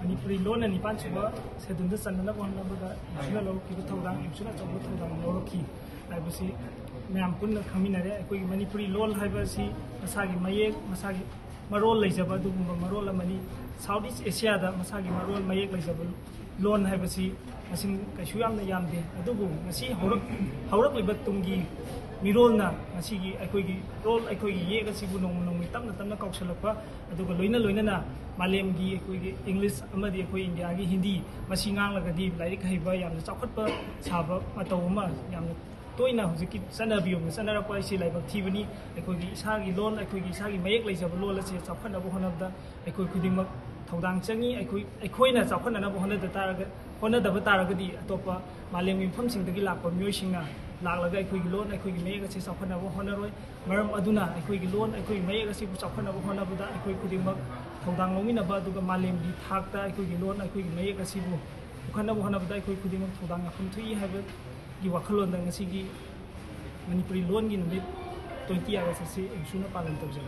Manipuri loan and Nipan Suba said in this another one number that Shilalo Kibutodang, Shilatodan, Loroki. I will see Mam Puna Kaminare, Manipuri loan, Hibasi, Masagi Mayek, Masagi Marol Lazabadu, Marola Mani, Southeast Asia, Masagi Marol Mayek Lazabal, loan Hibasi, Masin Kashuyam the Yamde, Adubu, Masi Horok Libatungi. Mirolna masigi aikogi role aikogi yega sibu nong mitam na tamna kauksalakpa aduga loina malemgi aikogi English amadi akoi India gi Hindi masi nganglagadi lairik haiba yamna chawkhatpa saba matawma yamna toina hujiki sanabiyo sanarapa isi laibak thibani aikogi isagi loan aikogi isagi mayek leijaba lola se chawkhatnaba honabda aikoi khudingmak thawdang changi aikoina chawkhatnaba honadaba taragadi atopa malemgi famsingdagi lakpa myoisingna Lalaga Equig loan, Equig Mega Safana Honoroi, Maram Aduna, Equig loan, Equig Mega Safana Honabuda, Equig Kudimak, Todang Lomina Baduga Malim, the Takta, Equig loan, Equig Mega Sibu, Ukana Honabuda, Equig Kudimak, Todang from 3 have it, Giwakalon, and Sigi Manipuri loan in mid 20 hours, and Suna Palantoja.